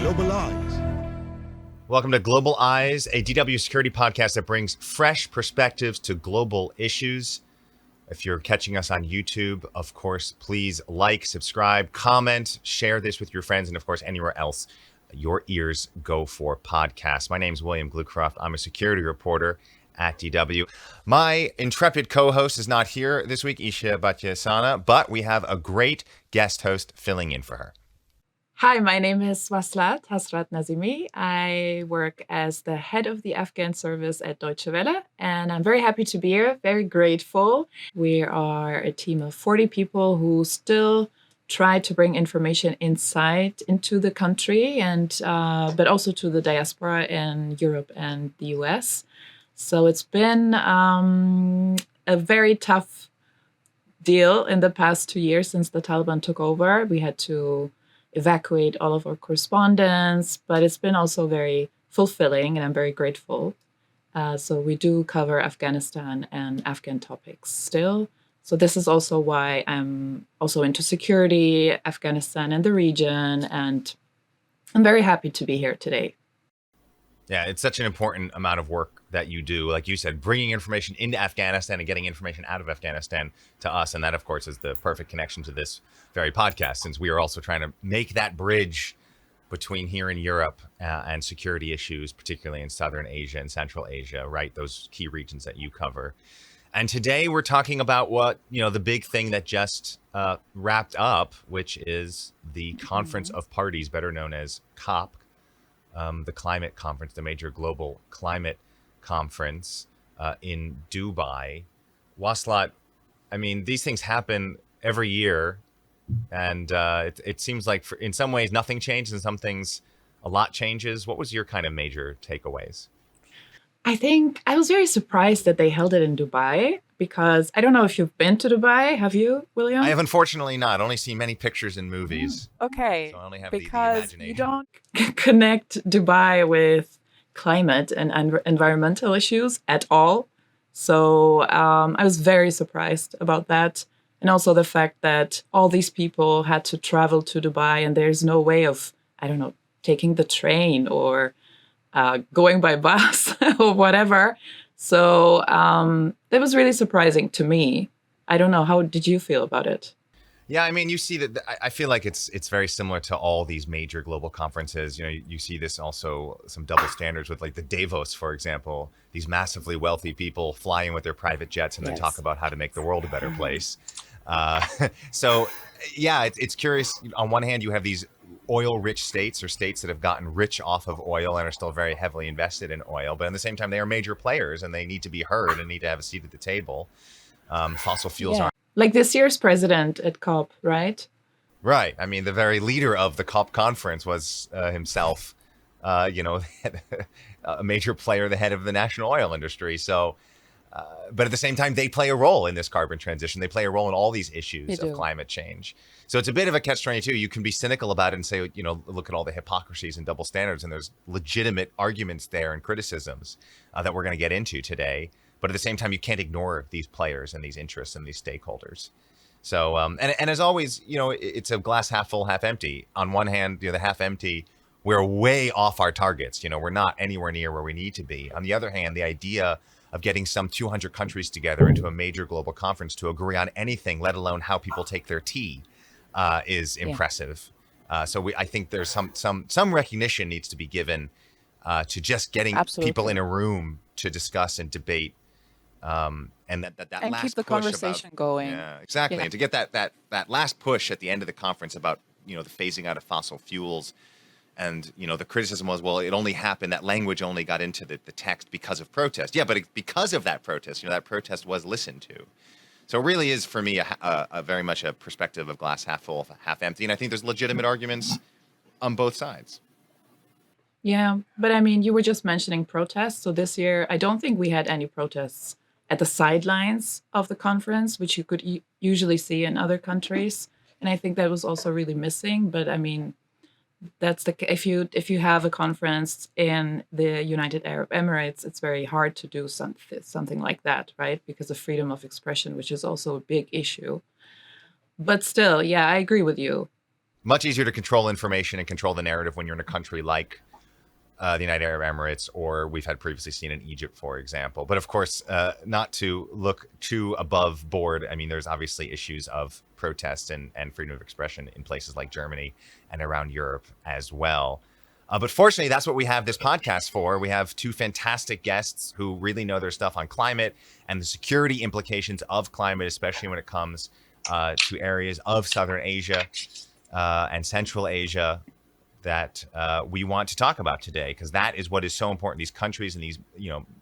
Global Eyes. Welcome to Global Eyes, a DW security podcast that brings fresh perspectives to global issues. If you're catching us on YouTube, of course, please like, subscribe, comment, share this with your friends, and of course, anywhere else your ears go for podcasts. My name is William Glucroft. I'm a security reporter at DW. My intrepid co-host is not here this week, Isha Batyasana, but we have a great guest host filling in for her. Hi, my name is Waslat, Hasrat-Nazimi. I work as the head of the Afghan service at Deutsche Welle, and I'm very happy to be here, very grateful. We are a team of 40 people who still try to bring information inside into the country, and but also to the diaspora in Europe and the US. So it's been a very tough deal in the past 2 years since the Taliban took over. We had to evacuate all of our correspondence, but it's been also very fulfilling, and I'm very grateful. So we do cover Afghanistan and Afghan topics still. So this is also why I'm also into security, Afghanistan and the region, and I'm very happy to be here today. Yeah, it's such an important amount of work that you do. Like you said, bringing information into Afghanistan and getting information out of Afghanistan to us. And that, of course, is the perfect connection to this very podcast, since we are also trying to make that bridge between here in Europe and security issues, particularly in Southern Asia and Central Asia, right? Those key regions that you cover. And today we're talking about what, the big thing that just wrapped up, which is the Conference of Parties, better known as COP, the climate conference, the major global climate conference in Dubai. Waslat, I mean, these things happen every year, and it seems like in some ways nothing changes, and some things a lot changes. What was your kind of major takeaways? I think I was very surprised that they held it in Dubai, because I don't know if you've been to Dubai. Have you, William? I have unfortunately not. Only seen many pictures in movies. Okay, So I only have because the imagination. you don't connect Dubai with climate and environmental issues at all. So I was very surprised about that. And also the fact that all these people had to travel to Dubai, and there's no way of, taking the train or going by bus or whatever. So that was really surprising to me. I don't know. How did you feel about it? Yeah, I mean, you see that. I feel like it's very similar to all these major global conferences. You see this also, some double standards with like the Davos, for example. These massively wealthy people flying with their private jets, and they talk about how to make the world a better place. So, yeah, it's curious. On one hand, you have these oil-rich states, or states that have gotten rich off of oil and are still very heavily invested in oil. But at the same time, they are major players, and they need to be heard and need to have a seat at the table. Fossil fuels are like this year's president at COP, right? Right. I mean, the very leader of the COP conference was himself, a major player, the head of the national oil industry. So, but at the same time, they play a role in this carbon transition. They play a role in all these issues of climate change. So it's a bit of a catch-22. You can be cynical about it and say, look at all the hypocrisies and double standards, and there's legitimate arguments there and criticisms that we're going to get into today. But at the same time, you can't ignore these players and these interests and these stakeholders. So, and as always, it's a glass half full, half empty. On one hand, the half empty, we're way off our targets. We're not anywhere near where we need to be. On the other hand, the idea of getting some 200 countries together into a major global conference to agree on anything, let alone how people take their tea, is impressive. So I think there's some recognition needs to be given to just getting people in a room to discuss and debate. And that and last keep the push conversation about, going. Yeah, exactly. Yeah. And to get that last push at the end of the conference about, the phasing out of fossil fuels. And, the criticism was, well, it only happened, that language only got into the text because of protest. Yeah, but because of that protest, that protest was listened to. So it really is, for me, a very much a perspective of glass half full, half empty. And I think there's legitimate arguments on both sides. Yeah, but I mean, you were just mentioning protests. So this year, I don't think we had any protests at the sidelines of the conference, which you could usually see in other countries. And I think that was also really missing. But I mean, that's if you have a conference in the United Arab Emirates, it's very hard to do something like that, right? Because of freedom of expression, which is also a big issue. But still, yeah, I agree with you. much easier to control information and control the narrative when you're in a country like the United Arab Emirates, or we've had previously seen in Egypt, for example. But of course, not to look too above board. I mean, there's obviously issues of protest and freedom of expression in places like Germany and around Europe as well. But fortunately, that's what we have this podcast for. We have two fantastic guests who really know their stuff on climate and the security implications of climate, especially when it comes to areas of Southern Asia and Central Asia that we want to talk about today, because that is what is so important. These countries and these,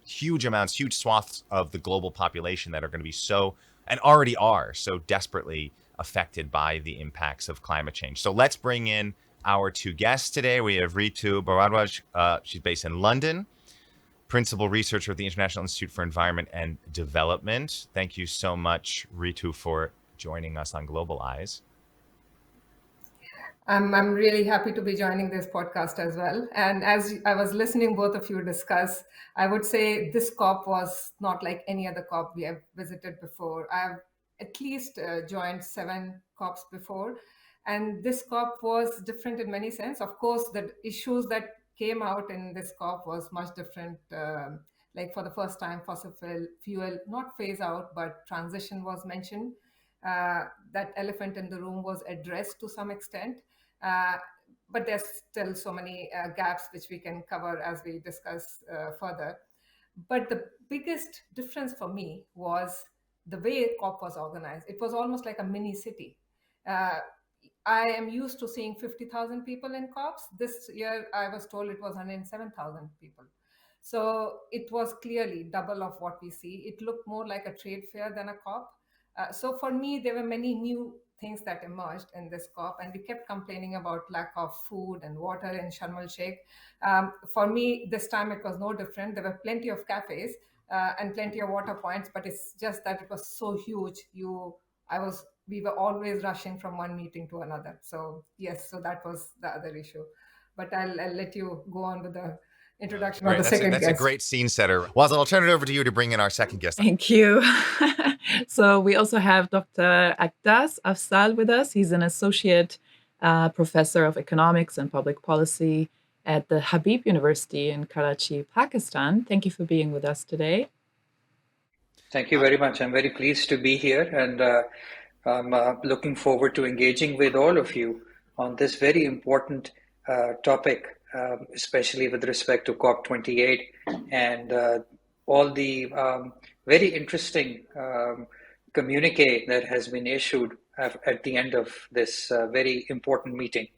huge amounts, huge swaths of the global population that are going to be so, and already are so desperately affected by the impacts of climate change. So let's bring in our two guests today. We have Ritu Bharadwaj. She's based in London, principal researcher at the International Institute for Environment and Development. Thank you so much, Ritu, for joining us on Global Eyes. I'm really happy to be joining this podcast as well. And as I was listening both of you discuss, I would say this COP was not like any other COP we have visited before. I've at least joined 7 COPs before, and this COP was different in many sense. Of course, the issues that came out in this COP was much different. Like for the first time, fossil fuel, not phase out, but transition was mentioned. That elephant in the room was addressed to some extent. But there's still so many gaps which we can cover as we discuss further. But the biggest difference for me was the way COP was organized. It was almost like a mini city. I am used to seeing 50,000 people in COPs. This year, I was told it was 107,000 people. So it was clearly double of what we see. It looked more like a trade fair than a COP. So for me, there were many new things that emerged in this COP, and we kept complaining about lack of food and water in Sharm el Sheikh. For me, this time it was no different. There were plenty of cafes and plenty of water points, but it's just that it was so huge. We were always rushing from one meeting to another. So yes, so that was the other issue. But I'll let you go on with the introduction of the second guest. That's a great scene setter. Waslat, I'll turn it over to you to bring in our second guest. Thank you. So we also have Dr. Agdas Afzal with us. He's an associate professor of economics and public policy at the Habib University in Karachi, Pakistan. Thank you for being with us today. Thank you very much. I'm very pleased to be here, and I'm looking forward to engaging with all of you on this very important topic, especially with respect to COP28 and all the very interesting communique that has been issued at the end of this very important meeting.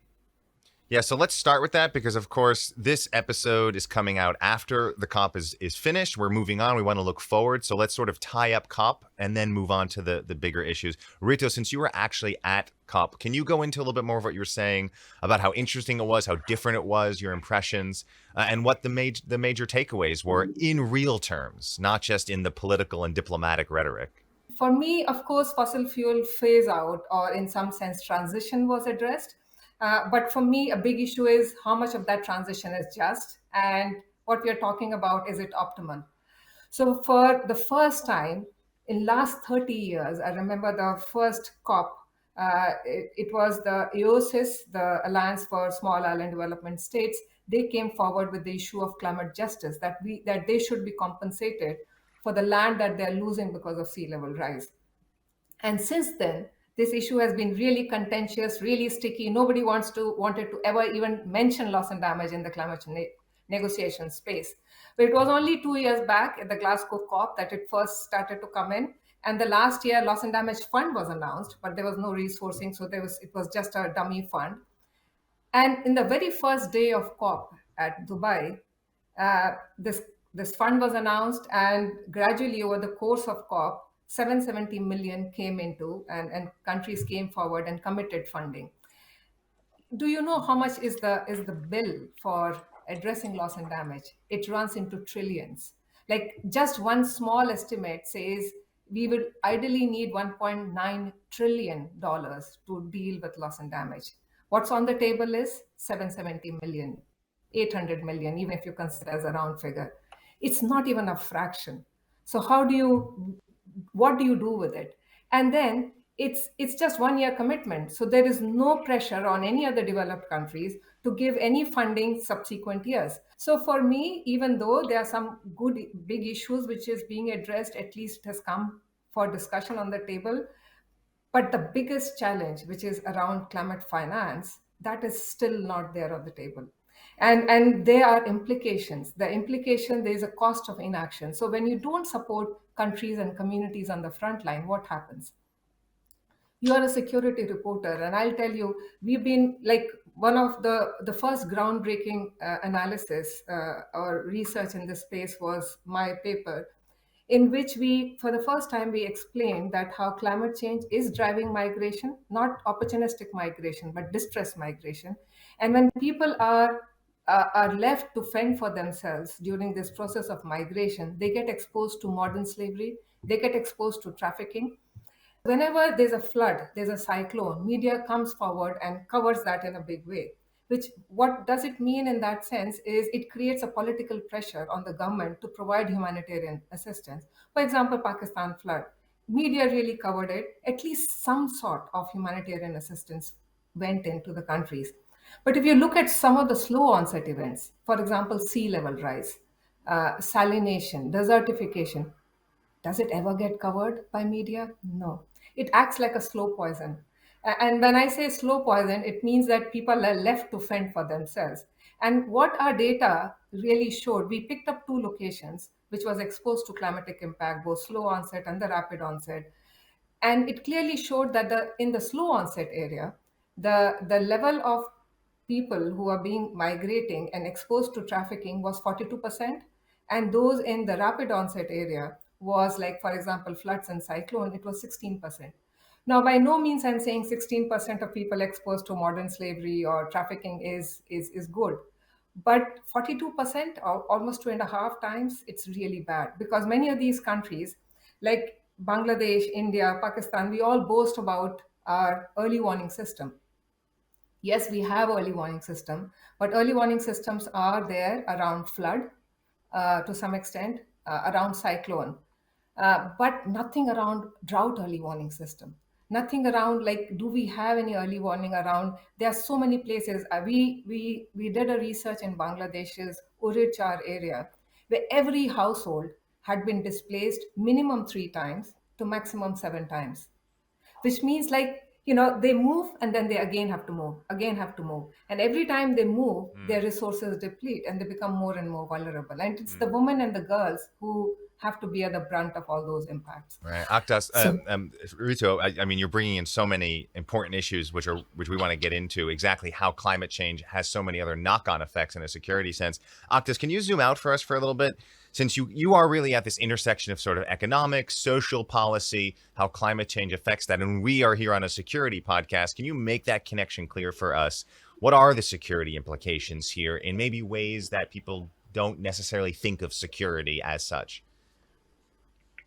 Yeah, so let's start with that because, of course, this episode is coming out after the COP is finished. We're moving on. We want to look forward. So let's sort of tie up COP and then move on to the bigger issues. Rito, since you were actually at COP, can you go into a little bit more of what you were saying about how interesting it was, how different it was, your impressions, and what the major takeaways were in real terms, not just in the political and diplomatic rhetoric? For me, of course, fossil fuel phase out, or in some sense transition, was addressed. But for me, a big issue is how much of that transition is just, and what we are talking about, is it optimal? So for the first time in last 30 years, I remember the first COP, it was the AOSIS, the Alliance for Small Island Development States. They came forward with the issue of climate justice, that they should be compensated for the land that they're losing because of sea level rise. And since then, this issue has been really contentious, really sticky. Nobody wanted to ever even mention loss and damage in the climate negotiation space. But it was only 2 years back at the Glasgow COP that it first started to come in. And the last year, loss and damage fund was announced, but there was no resourcing, so it was just a dummy fund. And in the very first day of COP at Dubai, this fund was announced, and gradually over the course of COP, 770 million came into, and countries came forward and committed funding. Do you know how much is the bill for addressing loss and damage? It runs into trillions. Like just one small estimate says we would ideally need $1.9 trillion to deal with loss and damage. What's on the table is 770 million, 800 million, even if you consider as a round figure. It's not even a fraction. So what do you do with it? And then it's just 1 year commitment. So there is no pressure on any other developed countries to give any funding subsequent years. So for me, even though there are some good big issues which is being addressed, at least has come for discussion on the table, but the biggest challenge, which is around climate finance, that is still not there on the table. And there are implications. The implication, there is a cost of inaction. So when you don't support countries and communities on the front line, what happens? You are a security reporter, and I'll tell you, we've been like one of the first groundbreaking analysis or research in this space was my paper, in which we, for the first time, we explained that how climate change is driving migration, not opportunistic migration, but distress migration. And when people are left to fend for themselves during this process of migration, they get exposed to modern slavery, they get exposed to trafficking. Whenever there's a flood, there's a cyclone, media comes forward and covers that in a big way. Which, what does it mean in that sense is it creates a political pressure on the government to provide humanitarian assistance. For example, Pakistan flood. Media really covered it. At least some sort of humanitarian assistance went into the countries. But if you look at some of the slow onset events, for example, sea level rise, salination, desertification, does it ever get covered by media? No. It acts like a slow poison. And when I say slow poison, it means that people are left to fend for themselves. And what our data really showed, we picked up two locations which was exposed to climatic impact, both slow onset and the rapid onset. And it clearly showed that in the slow onset area, the level of people who are being migrating and exposed to trafficking was 42%, and those in the rapid onset area was, like, for example, floods and cyclone, it was 16%. Now, by no means I'm saying 16% of people exposed to modern slavery or trafficking is good, but 42%, or almost 2.5 times, it's really bad, because many of these countries, like Bangladesh, India, Pakistan, we all boast about our early warning system. Yes, we have early warning system, but early warning systems are there around flood, to some extent, around cyclone, but nothing around drought early warning system. Nothing around, like, do we have any early warning around? There are so many places. We did a research in Bangladesh's Urichar area, where every household had been displaced minimum 3 times to maximum 7 times, which means, like, they move and then they again have to move, again have to move, and every time they move, their resources deplete and they become more and more vulnerable, and it's the women and the girls who have to bear the brunt of all those impacts. Right, Agdas, So Ritu, I mean, you're bringing in so many important issues, which we want to get into, exactly how climate change has so many other knock-on effects in a security sense. Agdas, can you zoom out for us for a little bit? Since you are really at this intersection of sort of economics, social policy, how climate change affects that, and we are here on a security podcast, can you make that connection clear for us? What are the security implications here in maybe ways that people don't necessarily think of security as such?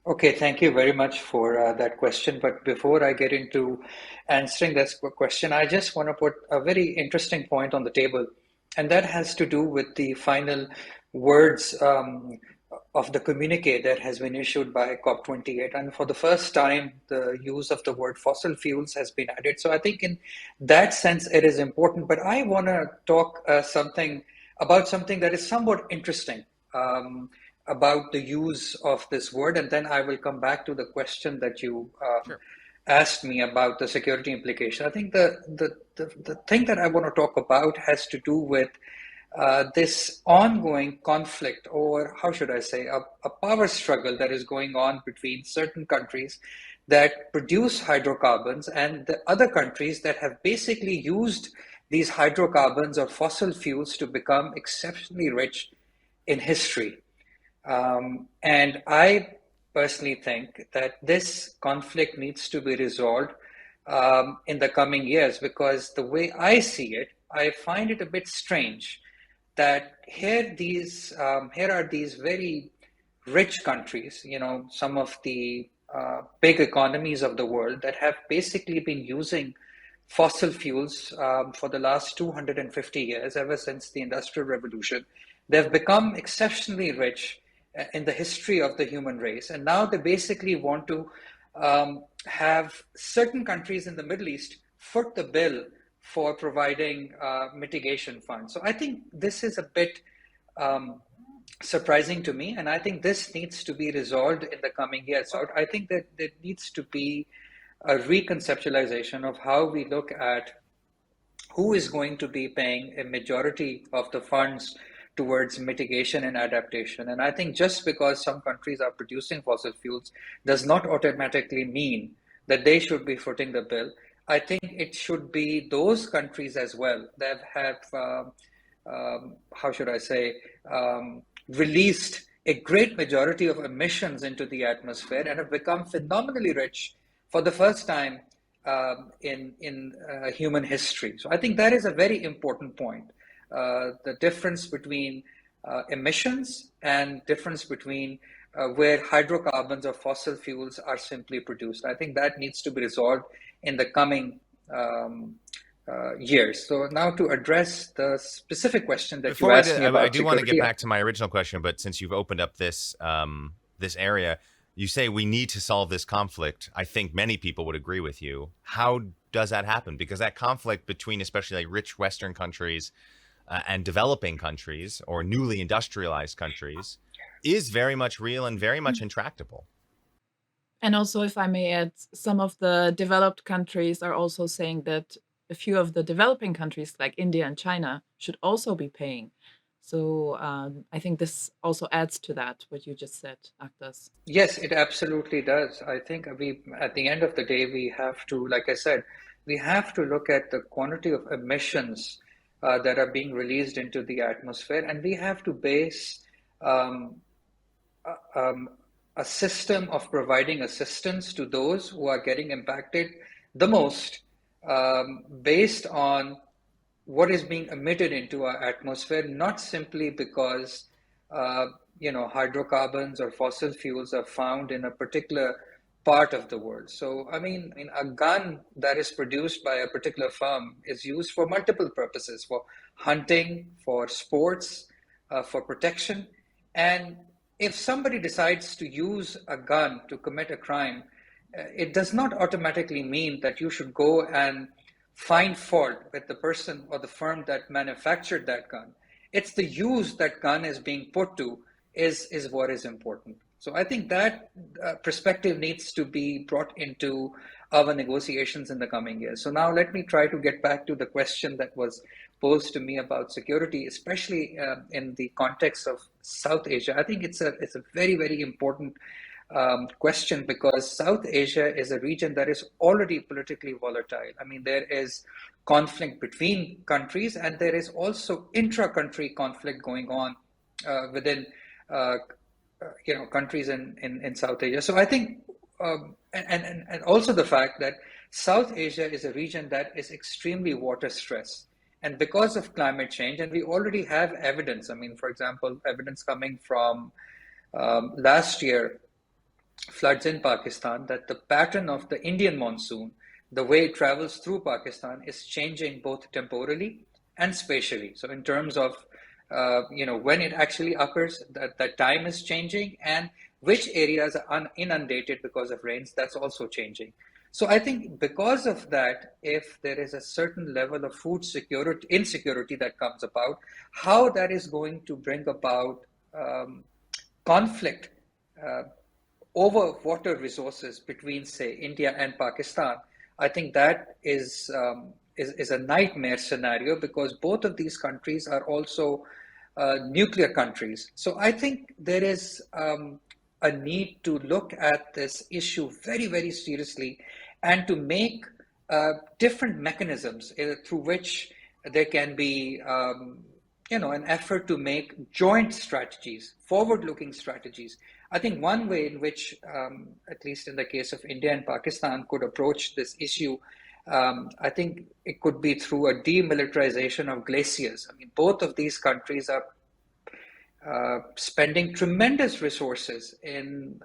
Okay, thank you very much for that question. But before I get into answering this question, I just want to put a very interesting point on the table, and that has to do with the final words of the communique that has been issued by COP28. And for the first time, the use of the word fossil fuels has been added. So I think in that sense, it is important. But I want to talk about something that is somewhat interesting. About the use of this word, and then I will come back to the question that you Sure. asked me about the security implication. I think the thing that I want to talk about has to do with this ongoing conflict, or how should I say, a power struggle that is going on between certain countries that produce hydrocarbons and the other countries that have basically used these hydrocarbons or fossil fuels to become exceptionally rich in history. And I personally think that this conflict needs to be resolved in the coming years, because the way I see it, I find it a bit strange that here are these very rich countries, some of the big economies of the world that have basically been using fossil fuels for the last 250 years, ever since the Industrial Revolution. They've become exceptionally rich in the history of the human race. And now they basically want to have certain countries in the Middle East foot the bill for providing mitigation funds. So I think this is a bit surprising to me, and I think this needs to be resolved in the coming years. So I think that there needs to be a reconceptualization of how we look at who is going to be paying a majority of the funds towards mitigation and adaptation. And I think just because some countries are producing fossil fuels does not automatically mean that they should be footing the bill. I think it should be those countries as well that have, how should I say, released a great majority of emissions into the atmosphere and have become phenomenally rich for the first time in human history. So I think that is a very important point. The difference between emissions and difference between where hydrocarbons or fossil fuels are simply produced. I think that needs to be resolved in the coming years. So now to address the specific question that Before you asked me about I do want to get security. back to my original question, but since you've opened up this this area, you say we need to solve this conflict. I think many people would agree with you. How does that happen? Because that conflict between especially like rich Western countries and developing countries or newly industrialized countries is very much real and very much intractable. And also, if I may add, some of the developed countries are also saying that a few of the developing countries, like India and China, should also be paying. So I think this also adds to that, what you just said, Agdas. Yes, it absolutely does. I think at the end of the day, we have to, like I said, we have to look at the quantity of emissions that are being released into the atmosphere, and we have to base um, a system of providing assistance to those who are getting impacted the most based on what is being emitted into our atmosphere, not simply because hydrocarbons or fossil fuels are found in a particular part of the world. So, I mean, a gun that is produced by a particular firm is used for multiple purposes: for hunting, for sports, for protection. And if somebody decides to use a gun to commit a crime, it does not automatically mean that you should go and find fault with the person or the firm that manufactured that gun. It's the use that gun is being put to is what is important. So I think that perspective needs to be brought into our negotiations in the coming years. So now let me try to get back to the question that was posed to me about security, especially in the context of South Asia. I think it's a very, very important question, because South Asia is a region that is already politically volatile. I mean, there is conflict between countries, and there is also intra-country conflict going on within countries in South Asia. So I think, and also the fact that South Asia is a region that is extremely water stressed. And because of climate change, and we already have evidence, I mean, for example, evidence coming from last year, floods in Pakistan, that the pattern of the Indian monsoon, the way it travels through Pakistan, is changing both temporally and spatially. So in terms of when it actually occurs, that time is changing, and which areas are inundated because of rains, that's also changing. So I think because of that, if there is a certain level of food security, insecurity that comes about, how that is going to bring about conflict over water resources between, say, India and Pakistan, I think that is a nightmare scenario, because both of these countries are also nuclear countries. So I think there is a need to look at this issue very, very seriously, and to make different mechanisms through which there can be an effort to make joint strategies, forward-looking strategies. I think one way in which, at least in the case of India and Pakistan, could approach this issue, I think it could be through a demilitarization of glaciers. I mean, both of these countries are spending tremendous resources in,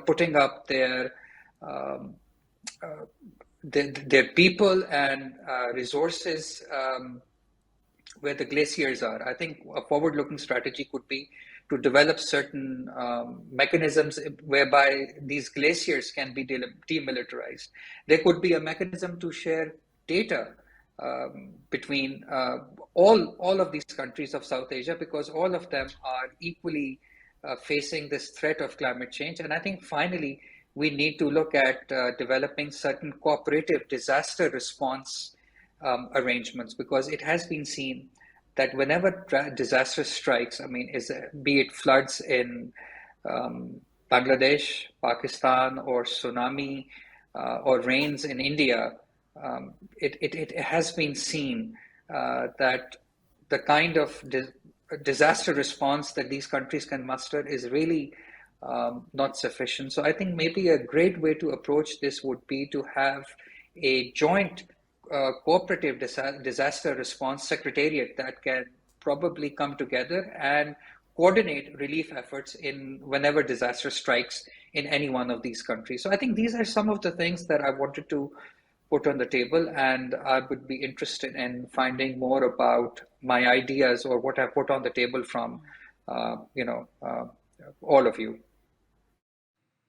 putting up their people and resources where the glaciers are. I think a forward-looking strategy could be to develop certain mechanisms whereby these glaciers can be demilitarized. There could be a mechanism to share data between all of these countries of South Asia, because all of them are equally facing this threat of climate change. And I think finally we need to look at developing certain cooperative disaster response arrangements, because it has been seen that whenever disaster strikes, I mean, be it floods in Bangladesh, Pakistan, or tsunami, or rains in India, it has been seen that the kind of disaster response that these countries can muster is really not sufficient. So I think maybe a great way to approach this would be to have a joint cooperative disaster response secretariat that can probably come together and coordinate relief efforts in whenever disaster strikes in any one of these countries. So I think these are some of the things that I wanted to put on the table, and I would be interested in finding more about my ideas or what I put on the table from all of you.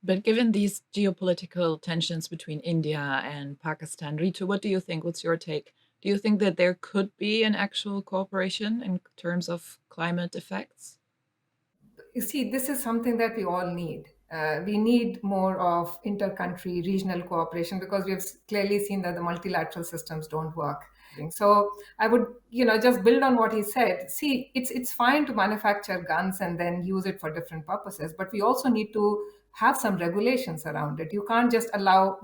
But given these geopolitical tensions between India and Pakistan, Ritu, what do you think? What's your take? Do you think that there could be an actual cooperation in terms of climate effects? You see, this is something that we all need. We need more of inter-country regional cooperation, because we have clearly seen that the multilateral systems don't work. So I would, just build on what he said. See, it's fine to manufacture guns and then use it for different purposes, but we also need to have some regulations around it. You can't just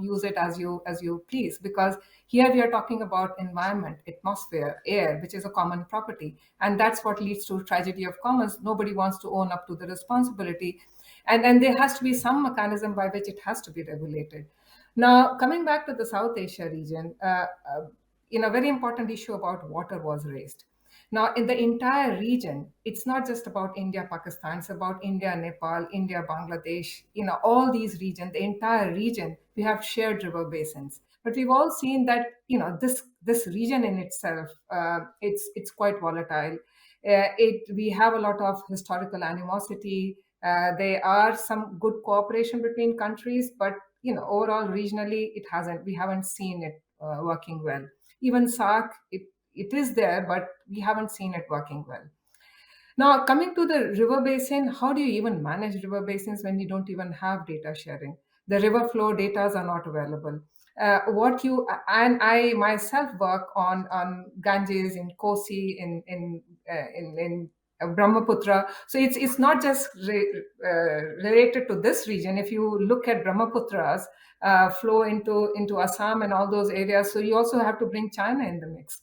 use it as you please, because here we are talking about environment, atmosphere, air, which is a common property, and that's what leads to tragedy of commons. Nobody wants to own up to the responsibility, and then there has to be some mechanism by which it has to be regulated. Now, coming back to the South Asia region, a very important issue about water was raised. Now, in the entire region, it's not just about India, Pakistan, it's about India, Nepal, India, Bangladesh, all these regions, the entire region, we have shared river basins. But we've all seen that, this region in itself, it's quite volatile. We have a lot of historical animosity. There are some good cooperation between countries, but, overall, regionally, we haven't seen it working well. Even SARC, it is there, but we haven't seen it working well. Now, coming to the river basin, how do you even manage river basins when you don't even have data sharing? The river flow data are not available. What you and I myself work on Ganges, in Kosi, in Brahmaputra. So it's not just related to this region. If you look at Brahmaputras flow into Assam and all those areas, so you also have to bring China in the mix.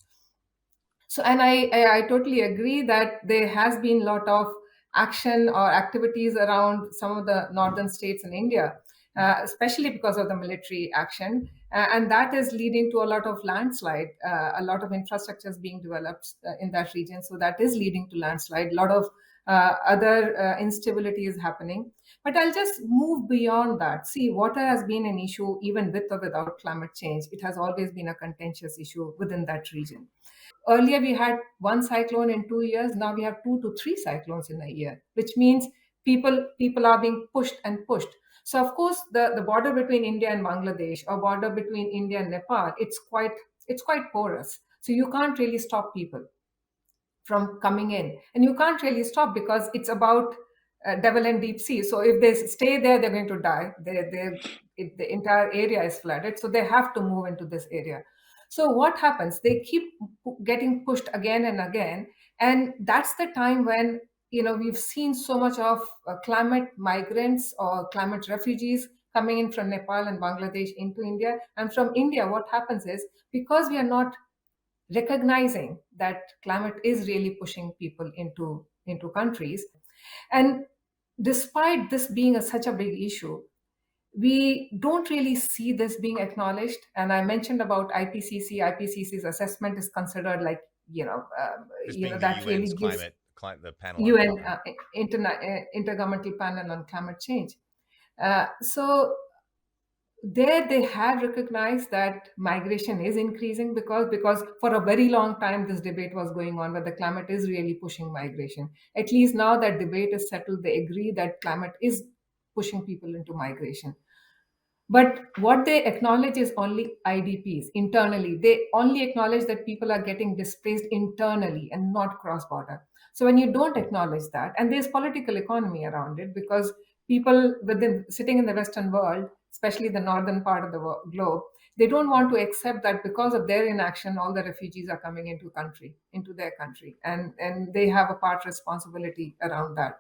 So, and I totally agree that there has been a lot of action or activities around some of the northern states in India, especially because of the military action. And that is leading to a lot of landslide. A lot of infrastructure is being developed in that region. So that is leading to landslide. A lot of other instability is happening. But I'll just move beyond that. See, water has been an issue even with or without climate change. It has always been a contentious issue within that region. Earlier, we had one cyclone in 2 years. Now we have 2 to 3 cyclones in a year, which means people are being pushed and pushed. So, of course, the border between India and Bangladesh, or border between India and Nepal, it's quite porous. So you can't really stop people from coming in, and you can't really stop, because it's about devil and deep sea. So if they stay there, they're going to die. The entire area is flooded, so they have to move into this area. So what happens? They keep getting pushed again and again, and that's the time when we've seen so much of climate migrants or climate refugees coming in from Nepal and Bangladesh into India. And from India, what happens is, because we are not recognizing that climate is really pushing people into countries, and despite this being such a big issue, we don't really see this being acknowledged. And I mentioned about IPCC's assessment is considered like, This being the that really UN's gives the panel on UN climate. Intergovernmental Panel on Climate Change. So there they have recognized that migration is increasing, because for a very long time this debate was going on whether climate is really pushing migration. At least now that debate is settled, they agree that climate is pushing people into migration. But what they acknowledge is only IDPs internally. They only acknowledge that people are getting displaced internally and not cross border. So when you don't acknowledge that, and there's political economy around it, because people within sitting in the Western world, especially the northern part of the globe, they don't want to accept that because of their inaction, all the refugees are coming into their country, and they have a part responsibility around that.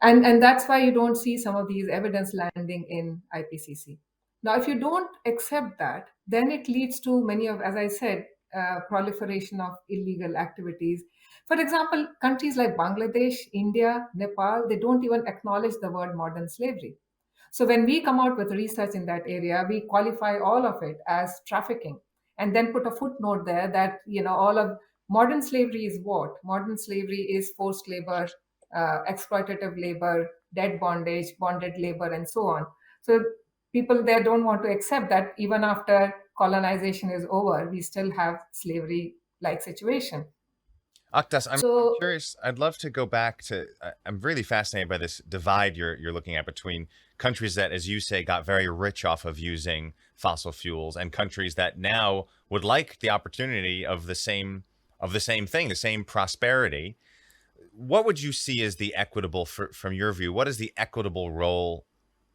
And that's why you don't see some of these evidence landing in IPCC. Now, if you don't accept that, then it leads to many of, as I said, proliferation of illegal activities. For example, countries like Bangladesh, India, Nepal, they don't even acknowledge the word modern slavery. So when we come out with research in that area, we qualify all of it as trafficking, and then put a footnote there that, all of modern slavery is what? Modern slavery is forced labor, exploitative labor, debt bondage, bonded labor, and so on. So people there don't want to accept that even after colonization is over, we still have slavery-like situation. Aktas, I'm So curious. I'd love to go back to. I'm really fascinated by this divide you're looking at between countries that, as you say, got very rich off of using fossil fuels, and countries that now would like the opportunity of the same thing, the same prosperity. What would you see as the equitable, from your view? What is the equitable role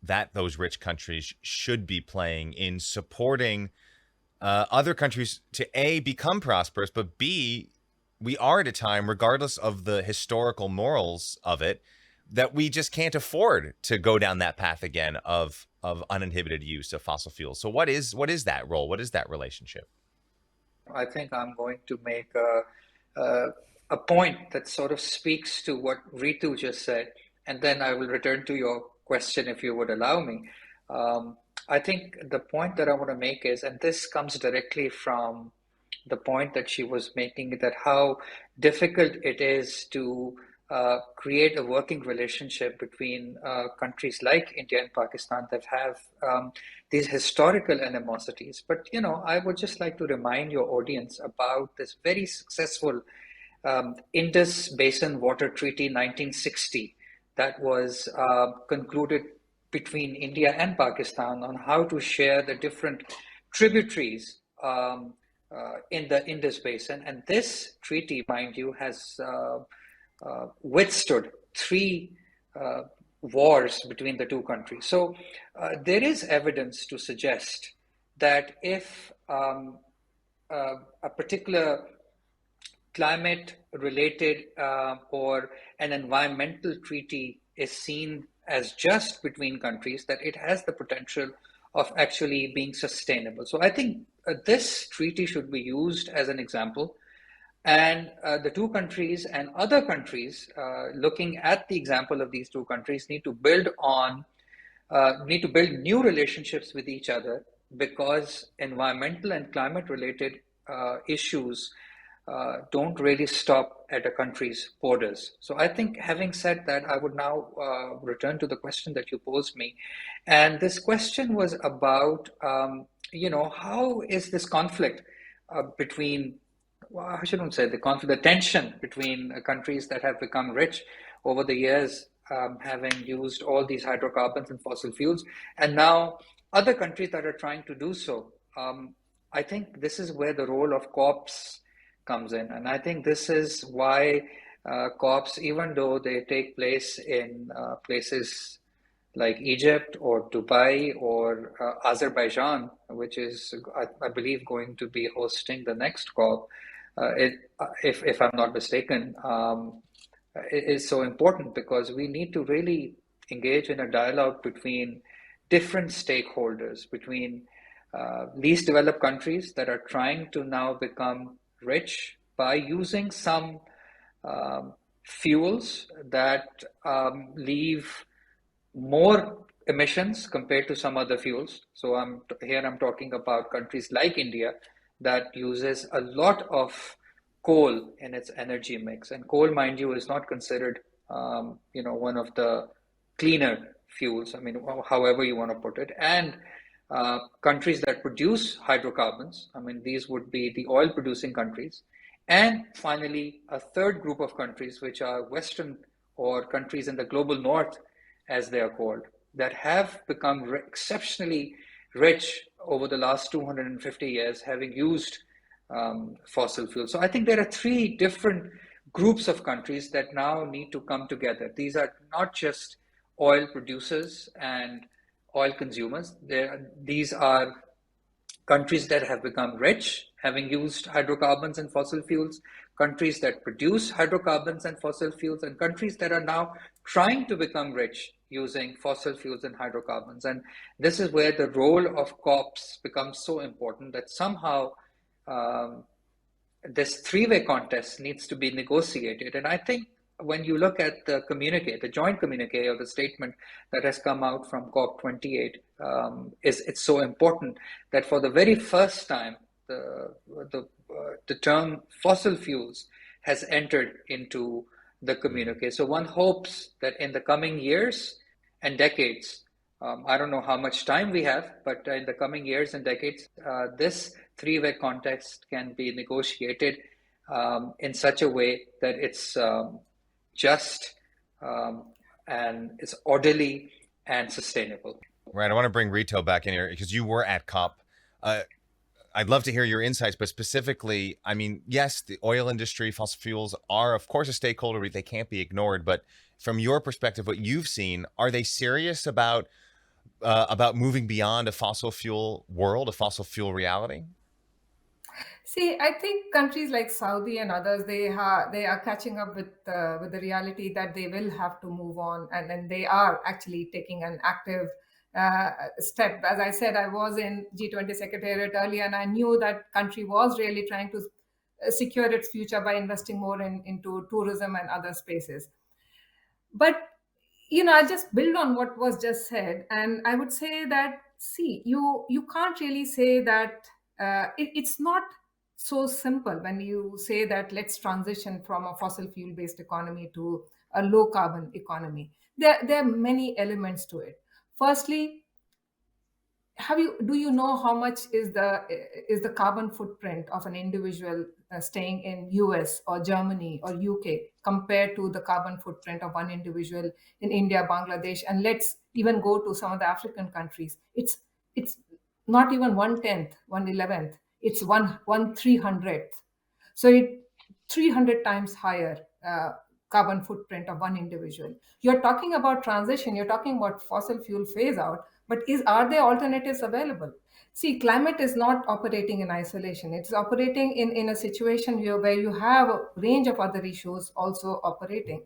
that those rich countries should be playing in supporting other countries to A, become prosperous, but B, we are at a time, regardless of the historical morals of it, that we just can't afford to go down that path again of uninhibited use of fossil fuels. So what is that role? What is that relationship? I think I'm going to make a point that sort of speaks to what Ritu just said, and then I will return to your question if you would allow me. I think the point that I want to make is, and this comes directly from the point that she was making, that how difficult it is to create a working relationship between countries like India and Pakistan that have these historical animosities. But, I would just like to remind your audience about this very successful Indus Basin Water Treaty 1960 that was concluded between India and Pakistan on how to share the different tributaries in the Indus Basin. And this treaty, mind you, has withstood three wars between the two countries. So there is evidence to suggest that if a particular climate related or an environmental treaty is seen as just between countries, that it has the potential of actually being sustainable. So I think this treaty should be used as an example. And the two countries and other countries, looking at the example of these two countries, need to build new relationships with each other, because environmental and climate related issues don't really stop at a country's borders. So I think, having said that, I would now return to the question that you posed me. And this question was about, how is this conflict between, well, I shouldn't say the conflict, the tension between countries that have become rich over the years, having used all these hydrocarbons and fossil fuels, and now other countries that are trying to do so. I think this is where the role of COPs comes in. And I think this is why COPs, even though they take place in places like Egypt or Dubai or Azerbaijan, which is, I believe, going to be hosting the next COP, if I'm not mistaken, it is so important, because we need to really engage in a dialogue between different stakeholders, between least developed countries that are trying to now become rich by using some fuels that leave more emissions compared to some other fuels. So I'm talking about countries like India that uses a lot of coal in its energy mix, and coal, mind you, is not considered one of the cleaner fuels. I mean, however you want to put it. And countries that produce hydrocarbons. I mean, these would be the oil producing countries. And finally, a third group of countries, which are Western or countries in the global north, as they are called, that have become exceptionally rich over the last 250 years, having used fossil fuels. So I think there are three different groups of countries that now need to come together. These are not just oil producers and oil consumers. These are countries that have become rich, having used hydrocarbons and fossil fuels, countries that produce hydrocarbons and fossil fuels, and countries that are now trying to become rich using fossil fuels and hydrocarbons. And this is where the role of COPs becomes so important, that somehow um, this three-way contest needs to be negotiated. And I think when you look at the communique, the joint communique or the statement that has come out from COP28, it's so important that for the very first time, the term fossil fuels has entered into the communique. So one hopes that in the coming years and decades, I don't know how much time we have, but in the coming years and decades, this three-way context can be negotiated in such a way that it's just and it's orderly and sustainable. Right. I want to bring Rito back in here because you were at COP. I'd love to hear your insights, but specifically, I mean, yes, the oil industry, fossil fuels are, of course, a stakeholder. They can't be ignored. But from your perspective, what you've seen, are they serious about moving beyond a fossil fuel world, a fossil fuel reality? See, I think countries like Saudi and others, they are catching up with the reality that they will have to move on, and they are actually taking an active step. As I said, I was in G20 Secretariat earlier, and I knew that country was really trying to secure its future by investing more into tourism and other spaces. But I'll just build on what was just said, and I would say that, see, you can't really say that it's not so simple when you say that let's transition from a fossil fuel based economy to a low carbon economy. There are many elements to it. Firstly, do you know how much is the carbon footprint of an individual staying in US or Germany or UK compared to the carbon footprint of one individual in India, Bangladesh, and let's even go to some of the African countries? It's not even 1/10, 1/11th. It's one 300th. So 300 times higher carbon footprint of one individual. You're talking about transition, you're talking about fossil fuel phase out, but are there alternatives available? See, climate is not operating in isolation. It's operating in a situation where you have a range of other issues also operating.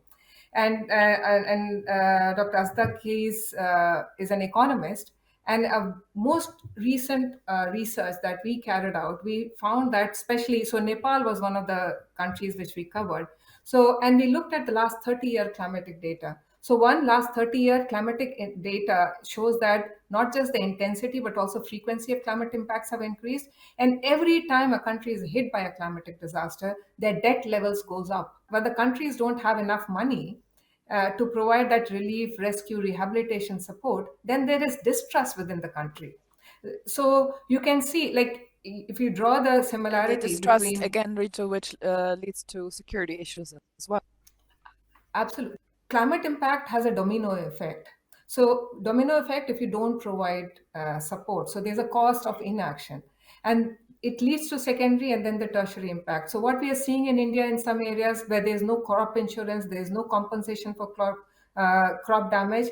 And Dr. Asdak is an economist, and most recent research that we carried out, we found that especially, so Nepal was one of the countries which we covered. So, and we looked at the last 30-year climatic data. So one last 30-year climatic data shows that not just the intensity, but also frequency of climate impacts have increased. And every time a country is hit by a climatic disaster, their debt levels goes up. But the countries don't have enough money to provide that relief, rescue, rehabilitation support, then there is distrust within the country. So you can see, like, if you draw the The similarity distrust between, again, Ritu, which leads to security issues as well. absolutely, climate impact has a domino effect. So domino effect if you don't provide support. So there's a cost of inaction, and it leads to secondary and then the tertiary impact. So what we are seeing in India in some areas where there's no crop insurance, there's no compensation for crop damage,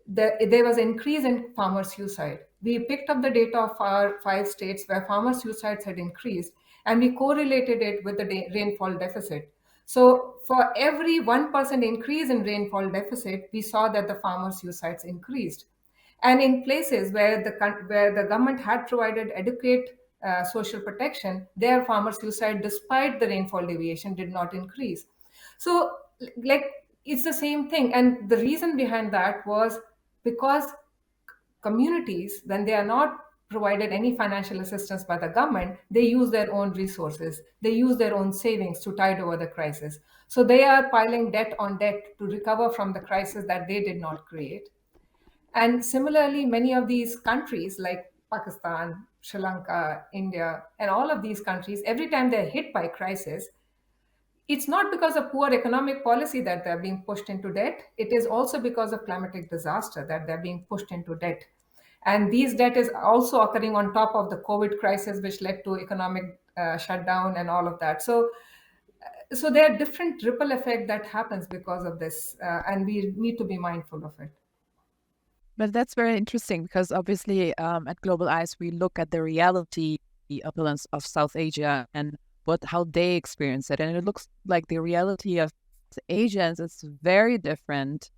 there was increase in farmer suicide. We picked up the data of our 5 states where farmer suicides had increased, and we correlated it with the rainfall deficit. So for every 1% increase in rainfall deficit, we saw that the farmer suicides increased. And in places where the government had provided adequate social protection, their farmer suicide, despite the rainfall deviation, did not increase. So, like, it's the same thing. And the reason behind that was because communities, when they are not provided any financial assistance by the government, they use their own resources, they use their own savings to tide over the crisis. So they are piling debt on debt to recover from the crisis that they did not create. And similarly, many of these countries, like Pakistan, Sri Lanka, India, and all of these countries, every time they're hit by crisis, it's not because of poor economic policy that they're being pushed into debt. It is also because of climatic disaster that they're being pushed into debt. And these debt is also occurring on top of the COVID crisis, which led to economic shutdown and all of that. So there are different ripple effect that happens because of this, and we need to be mindful of it. But that's very interesting because obviously at Global Eyes, we look at the reality of South Asia and how they experience it. And it looks like the reality of Asians is very different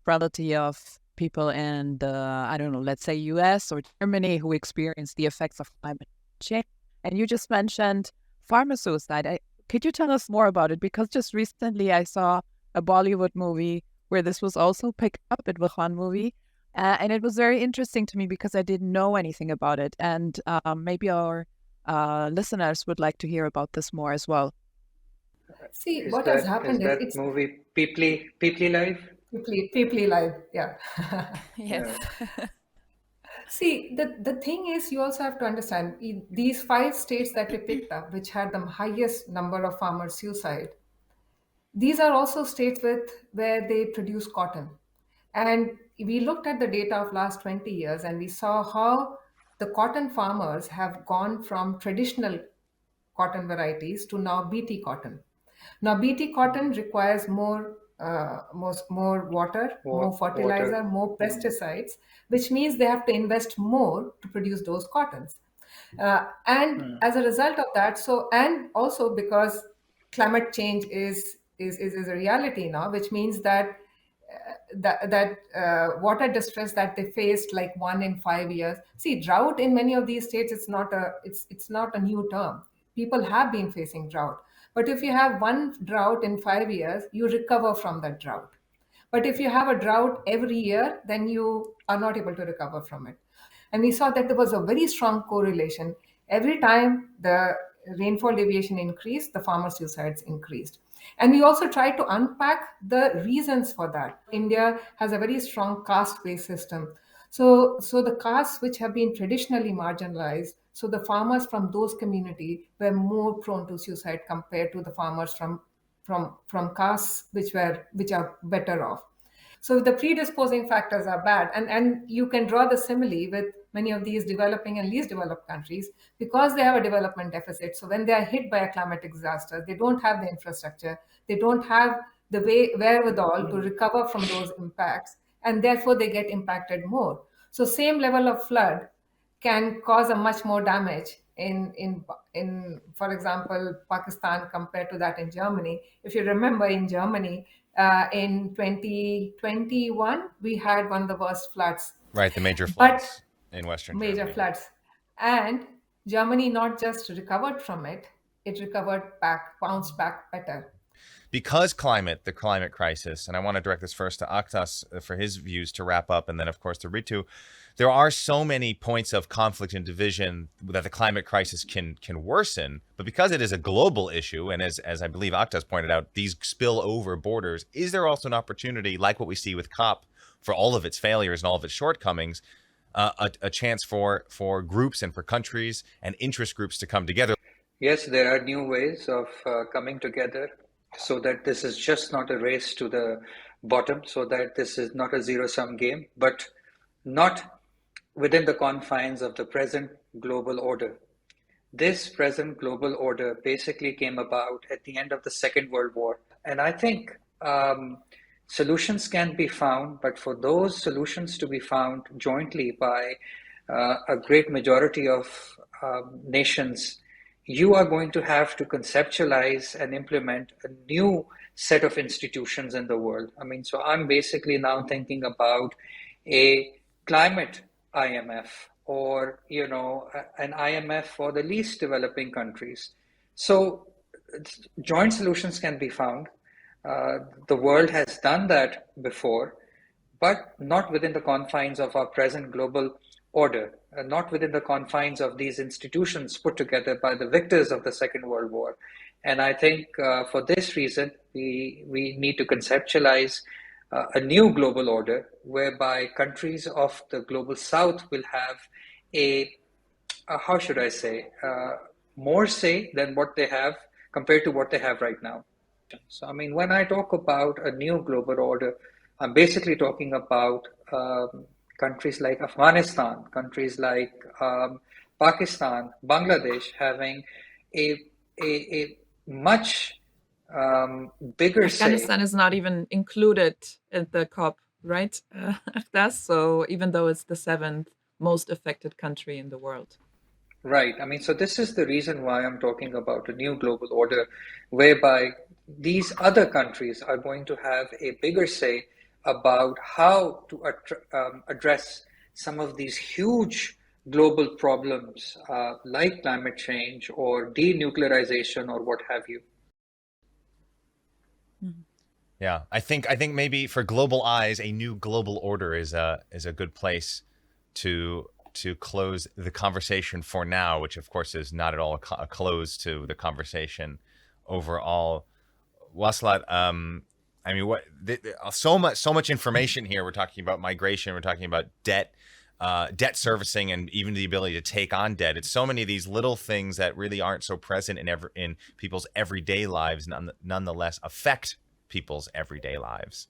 from the reality of people in the, I don't know, let's say US or Germany who experience the effects of climate change. And you just mentioned farmer suicide. Could you tell us more about it? Because just recently I saw a Bollywood movie where this was also picked up. It was one movie. And it was very interesting to me because I didn't know anything about it. And maybe our listeners would like to hear about this more as well. See, what has happened is is that movie Peeply Live? Peeply Live, yeah. Yes. See, the thing is, you also have to understand these 5 states that we picked up, which had the highest number of farmer suicide. These are also states where they produce cotton. And we looked at the data of last 20 years and we saw how the cotton farmers have gone from traditional cotton varieties to now BT cotton. Now, BT cotton requires more water, more fertilizer, more pesticides, which means they have to invest more to produce those cottons. And as a result of that, and also because climate change is a reality now, which means that water distress that they faced like 1 in 5 years. See, drought in many of these states, it's not a new term. People have been facing drought, but if you have one drought in 5 years, you recover from that drought. But if you have a drought every year, then you are not able to recover from it. And we saw that there was a very strong correlation. Every time the rainfall deviation increased, the farmer suicides increased. And we also tried to unpack the reasons for that. India has a very strong caste-based system. So the castes which have been traditionally marginalized, so the farmers from those communities were more prone to suicide compared to the farmers from castes which are better off. So the predisposing factors are bad. And you can draw the simile with many of these developing and least developed countries because they have a development deficit. So when they are hit by a climatic disaster, they don't have the infrastructure, they don't have the wherewithal to recover from those impacts, and therefore they get impacted more. So same level of flood can cause a much more damage in for example Pakistan compared to that in Germany. If you remember, in Germany in 2021 we had one of the worst floods. Right, the major But floods in Western major Germany. floods, and Germany not just recovered from it, it bounced back better. Because the climate crisis, and I want to direct this first to Agdas for his views to wrap up, and then of course to Ritu. There are so many points of conflict and division that the climate crisis can worsen, but because it is a global issue, and as I believe Agdas pointed out, these spill over borders, is there also an opportunity, like what we see with COP, for all of its failures and all of its shortcomings, a chance for groups and for countries and interest groups to come together? Yes, there are new ways of coming together so that this is just not a race to the bottom, so that this is not a zero-sum game, but not within the confines of the present global order. This present global order basically came about at the end of the Second World War. And I think solutions can be found, but for those solutions to be found jointly by a great majority of nations, you are going to have to conceptualize and implement a new set of institutions in the world. I mean, so I'm basically now thinking about a climate IMF, or an IMF for the least developing countries. So joint solutions can be found. The world has done that before, but not within the confines of our present global order, not within the confines of these institutions put together by the victors of the Second World War. And I think for this reason, we need to conceptualize a new global order whereby countries of the global south will have a how should I say, more say than what they have compared to what they have right now. So, I mean, when I talk about a new global order, I'm basically talking about countries like Afghanistan, countries like Pakistan, Bangladesh having a, a much bigger say. Afghanistan is not even included in the COP, right? Agdas. So even though it's the seventh most affected country in the world. Right. I mean, so this is the reason why I'm talking about a new global order, whereby these other countries are going to have a bigger say about how to address some of these huge global problems like climate change or denuclearization or what have you. Yeah, I think maybe for global eyes, a new global order is a good place to close the conversation for now, which of course is not at all a close to the conversation overall. Waslat, I mean, so much information here. We're talking about migration. We're talking about debt servicing, and even the ability to take on debt. It's so many of these little things that really aren't so present in people's everyday lives, nonetheless affect people's everyday lives.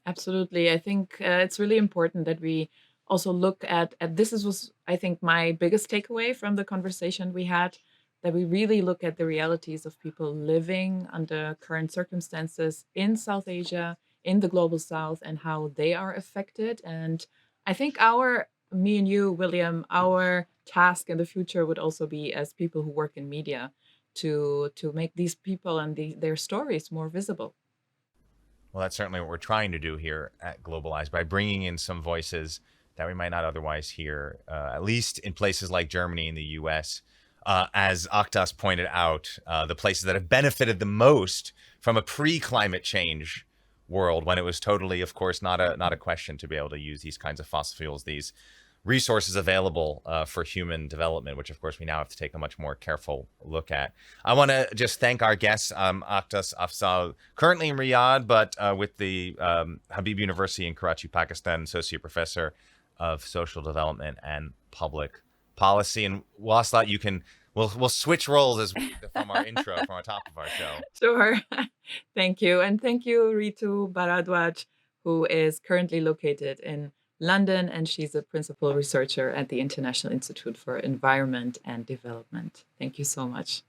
Absolutely. I think it's really important that we also look at this was, I think, my biggest takeaway from the conversation we had, that we really look at the realities of people living under current circumstances in South Asia, in the global South, and how they are affected. And I think me and you, William, our task in the future would also be, as people who work in media, to make these people and their stories more visible. Well, that's certainly what we're trying to do here at Globalize by bringing in some voices that we might not otherwise hear, at least in places like Germany and the U.S. As Agdas pointed out, the places that have benefited the most from a pre-climate change world, when it was totally, of course, not a question to be able to use these kinds of fossil fuels, these resources available for human development, which of course we now have to take a much more careful look at. I want to just thank our guests, Agdas, Afzal, currently in Riyadh, but with the Habib University in Karachi, Pakistan, Associate Professor of Social Development and Public Policy. And Waslat, we'll switch roles from our intro, from our top of our show. Sure. Thank you. And thank you, Ritu Bharadwaj, who is currently located in London, and she's a principal researcher at the International Institute for Environment and Development. Thank you so much.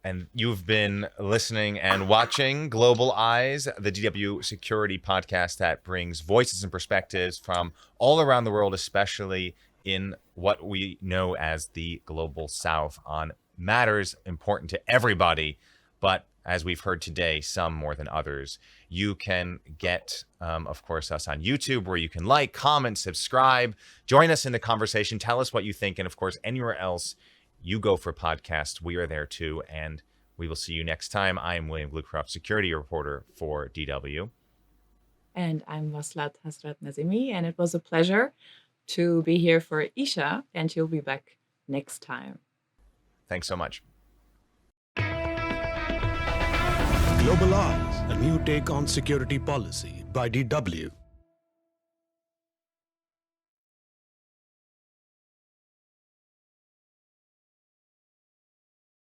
And you've been listening and watching Global Eyes, the DW security podcast that brings voices and perspectives from all around the world, especially in what we know as the Global South, on matters important to everybody, but as we've heard today, some more than others. You can get, of course, us on YouTube, where you can like, comment, subscribe, join us in the conversation, tell us what you think, and of course, anywhere else you go for podcasts, we are there too, and we will see you next time. I am William Glucroft, security reporter for DW. And I'm Waslat Hasrat-Nazimi, and it was a pleasure to be here for Isha, and she'll be back next time. Thanks so much. Global Eyes, a new take on security policy by DW.